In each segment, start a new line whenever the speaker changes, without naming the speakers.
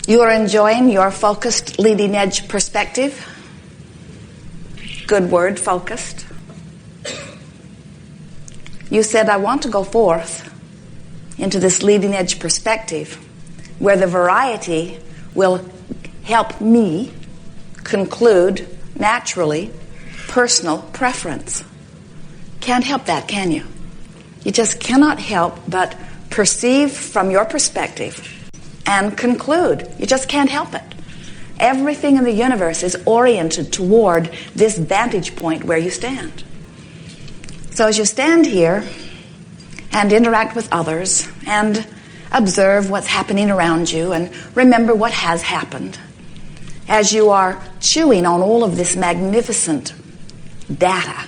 You are enjoying your focused, leading edge perspective. Good word, focused. You said, I want to go forth into this leading edge perspective where the variety will help me conclude naturally personal preference. Can't help that, can you? You just cannot help but perceive from your perspective and conclude. You just can't help it. Everything in the universe is oriented toward this vantage point where you stand. So as you stand here and interact with others and observe what's happening around you and remember what has happened, as you are chewing on all of this magnificent data,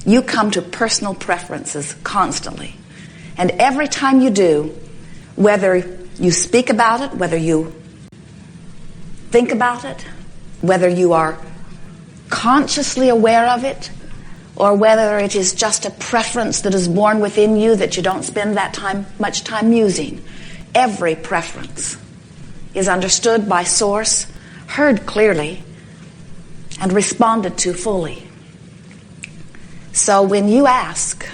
you come to personal preferences constantly. And every time you do, whether you speak about it, whether you think about it, whether you are consciously aware of it, or whether it is just a preference that is born within you that you don't spend much time using, every preference is understood by Source, heard clearly, and responded to fully. So when you ask,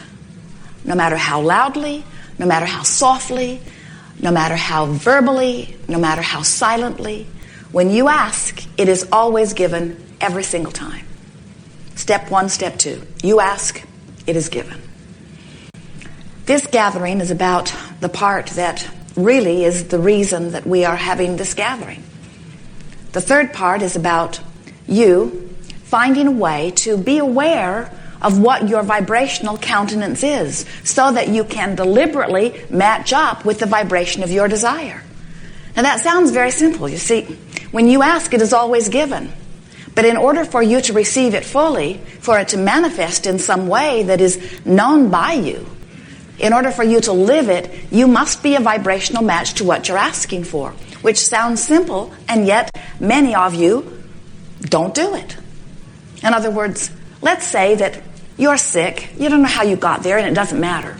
no matter how loudly, no matter how softly, no matter how verbally, no matter how silently, when you ask, it is always given every single time. Step 1, step 2. You ask, it is given. This gathering is about the part that really is the reason that we are having this gathering. The third part is about you finding a way to be aware of what your vibrational countenance is so that you can deliberately match up with the vibration of your desire. Now that sounds very simple. You see, when you ask, it is always given. But in order for you to receive it fully, for it to manifest in some way that is known by you, in order for you to live it, you must be a vibrational match to what you're asking for, which sounds simple, and yet many of you don't do it. In other words, let's say that you're sick, you don't know how you got there, and it doesn't matter.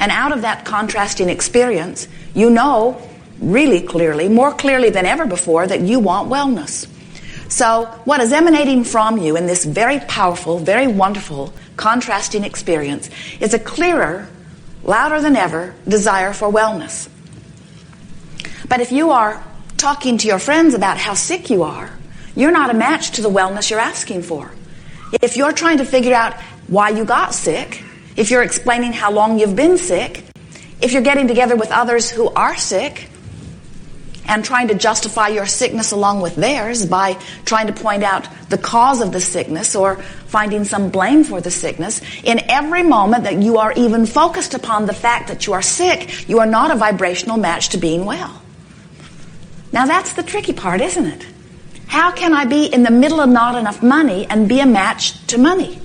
And out of that contrasting experience, you know really clearly, more clearly than ever before, that you want wellness. So what is emanating from you in this very powerful, very wonderful, contrasting experience is a clearer, louder than ever desire for wellness. But if you are talking to your friends about how sick you are, you're not a match to the wellness you're asking for. If you're trying to figure out why you got sick, if you're explaining how long you've been sick, if you're getting together with others who are sick and trying to justify your sickness along with theirs by trying to point out the cause of the sickness or finding some blame for the sickness, in every moment that you are even focused upon the fact that you are sick, you are not a vibrational match to being well. Now that's the tricky part, isn't it? How can I be in the middle of not enough money and be a match to money?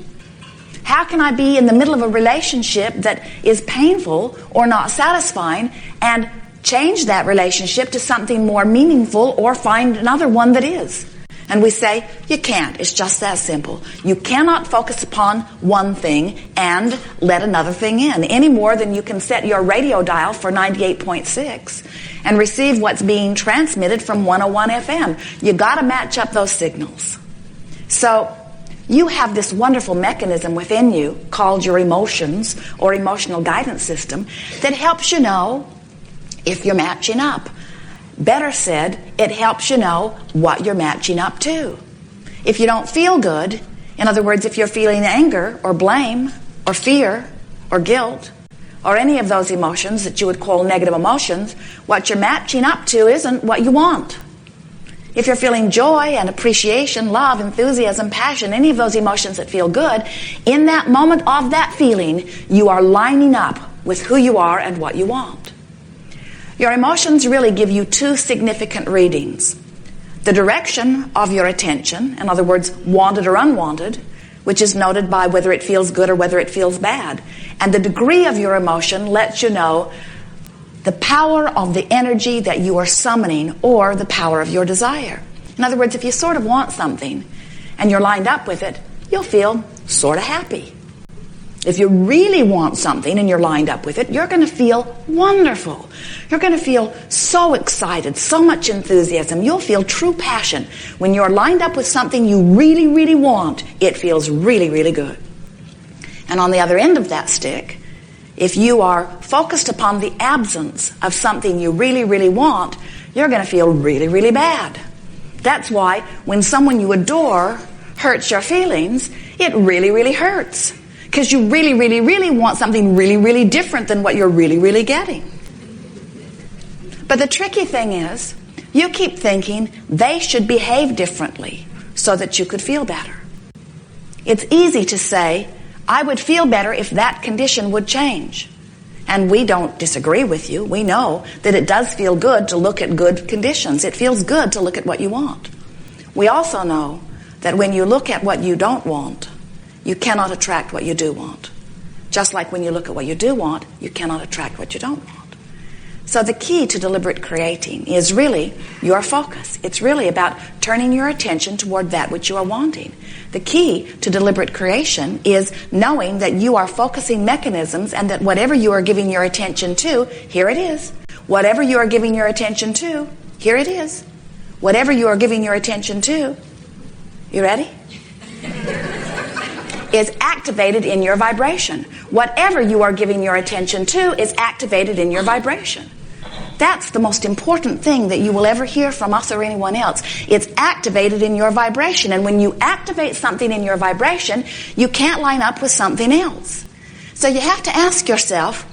How can I be in the middle of a relationship that is painful or not satisfying and change that relationship to something more meaningful or find another one that is? And we say, you can't. It's just that simple. You cannot focus upon one thing and let another thing in any more than you can set your radio dial for 98.6 and receive what's being transmitted from 101 FM. You got to match up those signals. So you have this wonderful mechanism within you called your emotions or emotional guidance system that helps you know if you're matching up. Better said, it helps you know what you're matching up to. If you don't feel good, in other words, if you're feeling anger or blame or fear or guilt or any of those emotions that you would call negative emotions, what you're matching up to isn't what you want. If you're feeling joy and appreciation, love, enthusiasm, passion, any of those emotions that feel good, in that moment of that feeling, you are lining up with who you are and what you want. Your emotions really give you two significant readings. The direction of your attention, in other words, wanted or unwanted, which is noted by whether it feels good or whether it feels bad. And the degree of your emotion lets you know the power of the energy that you are summoning or the power of your desire. In other words, if you sort of want something and you're lined up with it, you'll feel sort of happy. If you really want something and you're lined up with it, you're going to feel wonderful. You're going to feel so excited, so much enthusiasm. You'll feel true passion. When you're lined up with something you really, really want, it feels really, really good. And on the other end of that stick, if you are focused upon the absence of something you really, really want, you're going to feel really, really bad. That's why when someone you adore hurts your feelings, it really, really hurts. Because you really, really, really want something really, really different than what you're really, really getting. But the tricky thing is, you keep thinking they should behave differently so that you could feel better. It's easy to say, I would feel better if that condition would change. And we don't disagree with you. We know that it does feel good to look at good conditions. It feels good to look at what you want. We also know that when you look at what you don't want, you cannot attract what you do want. Just like when you look at what you do want, you cannot attract what you don't want. So the key to deliberate creating is really your focus. It's really about turning your attention toward that which you are wanting. The key to deliberate creation is knowing that you are focusing mechanisms and that whatever you are giving your attention to, here it is. Whatever you are giving your attention to, here it is. Whatever you are giving your attention to, you ready? Is activated in your vibration. Whatever you are giving your attention to is activated in your vibration. That's the most important thing that you will ever hear from us or anyone else. It's activated in your vibration. And when you activate something in your vibration, you can't line up with something else. So you have to ask yourself,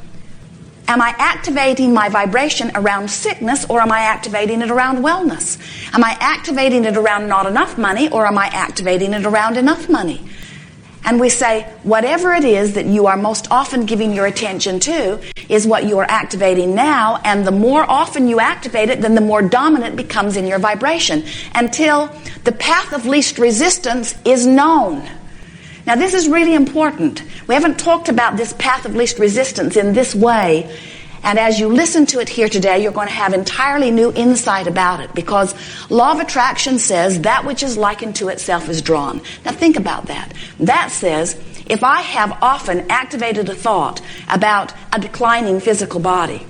am I activating my vibration around sickness or am I activating it around wellness? Am I activating it around not enough money or am I activating it around enough money? And we say, whatever it is that you are most often giving your attention to is what you are activating now, and the more often you activate it, then the more dominant it becomes in your vibration, until the path of least resistance is known. Now this is really important. We haven't talked about this path of least resistance in this way, and as you listen to it here today, you're going to have entirely new insight about it, because law of attraction says that which is likened to itself is drawn. Now think about that. That says, if I have often activated a thought about a declining physical body,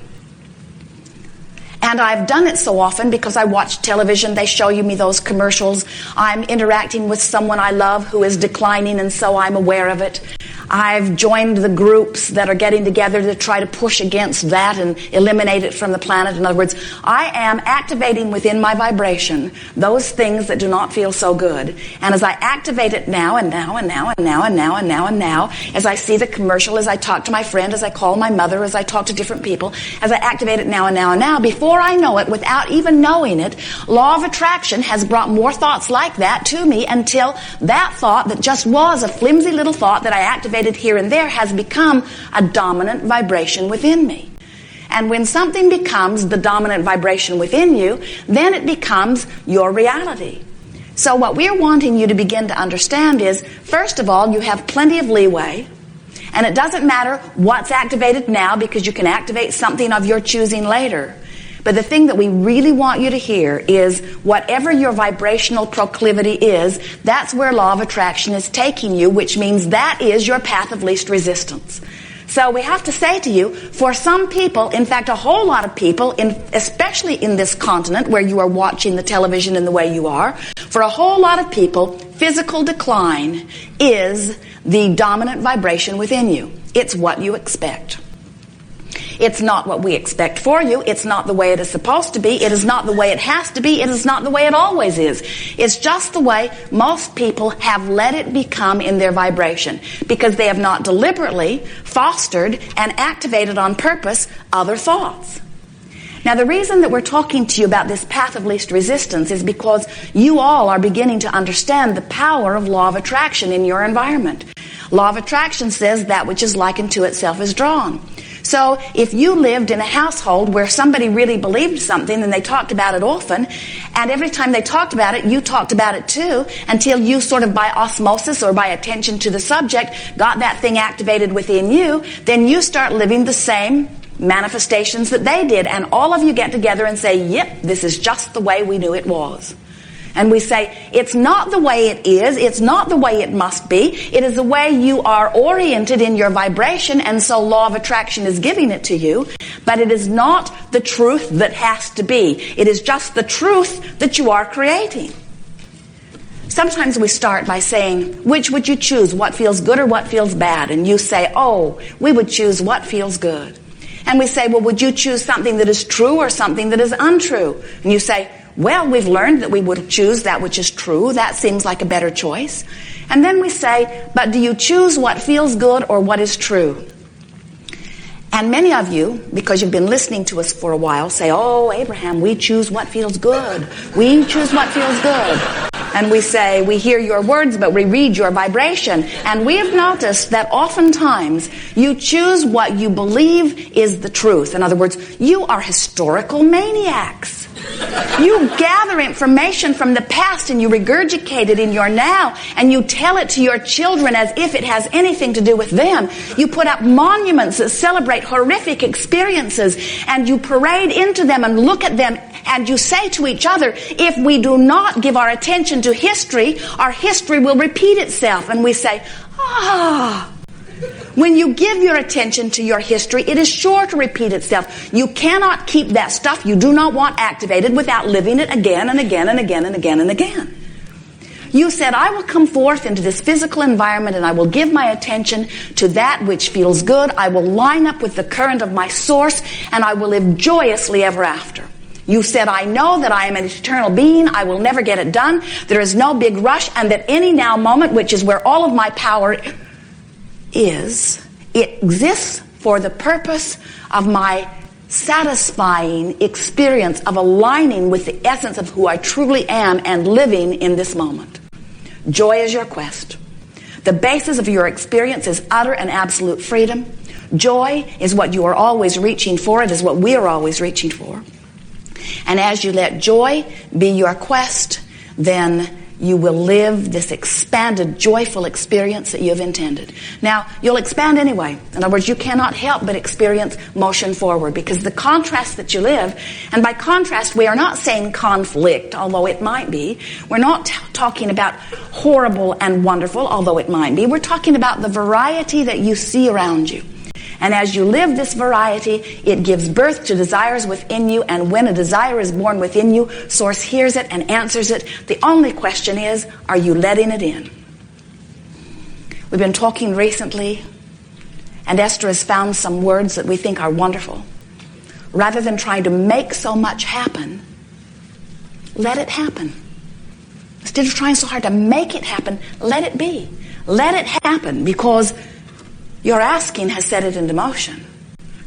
and I've done it so often because I watch television, they show me those commercials, I'm interacting with someone I love who is declining, and so I'm aware of it. I've joined the groups that are getting together to try to push against that and eliminate it from the planet. In other words, I am activating within my vibration those things that do not feel so good. And as I activate it now and now and now and now and now and now and now, as I see the commercial, as I talk to my friend, as I call my mother, as I talk to different people, as I activate it now and now and now, before I know it, without even knowing it, law of attraction has brought more thoughts like that to me until that thought that just was a flimsy little thought that I activated here and there has become a dominant vibration within me. And when something becomes the dominant vibration within you, then it becomes your reality. So what we're wanting you to begin to understand is, first of all, you have plenty of leeway, and it doesn't matter what's activated now because you can activate something of your choosing later. But the thing that we really want you to hear is whatever your vibrational proclivity is, that's where law of attraction is taking you, which means that is your path of least resistance. So we have to say to you, for some people, in fact a whole lot of people, especially in this continent where you are watching the television in the way you are, for a whole lot of people, physical decline is the dominant vibration within you. It's what you expect. It's not what we expect for you. It's not the way it is supposed to be. It is not the way it has to be. It is not the way it always is. It's just the way most people have let it become in their vibration, because they have not deliberately fostered and activated on purpose other thoughts. Now, the reason that we're talking to you about this path of least resistance is because you all are beginning to understand the power of law of attraction in your environment. Law of attraction says that which is likened to itself is drawn. So if you lived in a household where somebody really believed something and they talked about it often, and every time they talked about it, you talked about it too, until you sort of by osmosis or by attention to the subject got that thing activated within you, then you start living the same manifestations that they did, and all of you get together and say, yep, this is just the way we knew it was. And we say, it's not the way it is, it's not the way it must be, it is the way you are oriented in your vibration, and so law of attraction is giving it to you, but it is not the truth that has to be. It is just the truth that you are creating. Sometimes we start by saying, which would you choose, what feels good or what feels bad? And you say, oh, we would choose what feels good. And we say, well, would you choose something that is true or something that is untrue? And you say, well, we've learned that we would choose that which is true. That seems like a better choice. And then we say, but do you choose what feels good or what is true? And many of you, because you've been listening to us for a while, say, oh, Abraham, we choose what feels good. We choose what feels good. And we say, we hear your words, but we read your vibration. And we have noticed that oftentimes you choose what you believe is the truth. In other words, you are historical maniacs. You gather information from the past and you regurgitate it in your now, and you tell it to your children as if it has anything to do with them. You put up monuments that celebrate horrific experiences, and you parade into them and look at them, and you say to each other, if we do not give our attention to history, our history will repeat itself. And we say, when you give your attention to your history, it is sure to repeat itself. You cannot keep that stuff you do not want activated without living it again and again and again and again and again. You said, I will come forth into this physical environment and I will give my attention to that which feels good. I will line up with the current of my source and I will live joyously ever after. You said, I know that I am an eternal being. I will never get it done. There is no big rush, and that any now moment, which is where all of my power is, it exists for the purpose of my satisfying experience of aligning with the essence of who I truly am and living in this moment. Joy is your quest. The basis of your experience is utter and absolute freedom. Joy is what you are always reaching for. It is what we are always reaching for. And as you let joy be your quest, then you will live this expanded, joyful experience that you have intended. Now, you'll expand anyway. In other words, you cannot help but experience motion forward, because the contrast that you live, and by contrast, we are not saying conflict, although it might be. We're not talking about horrible and wonderful, although it might be. We're talking about the variety that you see around you. And as you live this variety, it gives birth to desires within you. And when a desire is born within you, Source hears it and answers it. The only question is, are you letting it in? We've been talking recently, and Esther has found some words that we think are wonderful. Rather than trying to make so much happen, let it happen. Instead of trying so hard to make it happen, let it be. Let it happen, because your asking has set it into motion.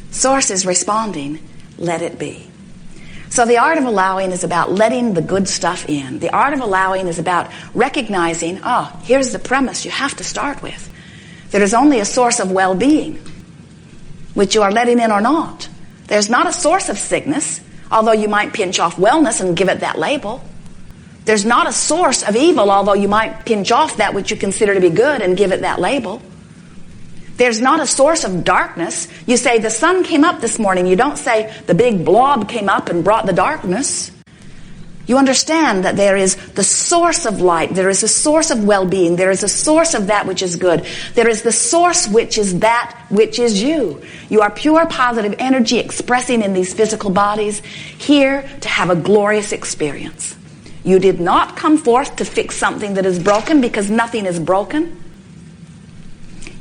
Source is responding. Let it be. So the art of allowing is about letting the good stuff in. The art of allowing is about recognizing, here's the premise you have to start with. There is only a source of well-being, which you are letting in or not. There's not a source of sickness, although you might pinch off wellness and give it that label. There's not a source of evil, although you might pinch off that which you consider to be good and give it that label. There's not a source of darkness. You say the sun came up this morning. You don't say the big blob came up and brought the darkness. You understand that there is the source of light. There is a source of well-being. There is a source of that which is good. There is the source which is that which is you. You are pure positive energy expressing in these physical bodies, here to have a glorious experience. You did not come forth to fix something that is broken, because nothing is broken.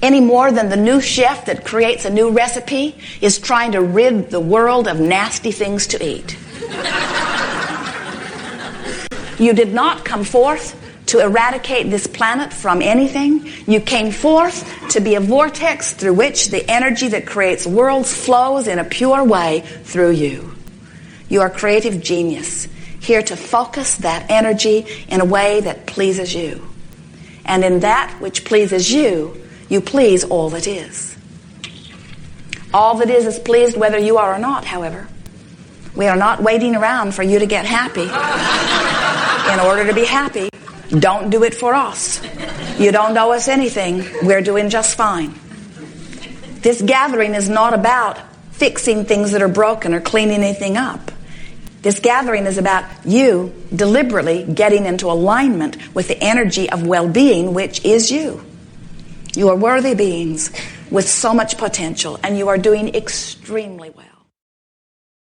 Any more than the new chef that creates a new recipe is trying to rid the world of nasty things to eat. You did not come forth to eradicate this planet from anything. You came forth to be a vortex through which the energy that creates worlds flows in a pure way through you. You are a creative genius, here to focus that energy in a way that pleases you. And in that which pleases you, you please all that is. All that is pleased whether you are or not, however. We are not waiting around for you to get happy. In order to be happy, don't do it for us. You don't owe us anything. We're doing just fine. This gathering is not about fixing things that are broken or cleaning anything up. This gathering is about you deliberately getting into alignment with the energy of well-being, which is you. You are worthy beings with so much potential, and you are doing extremely well.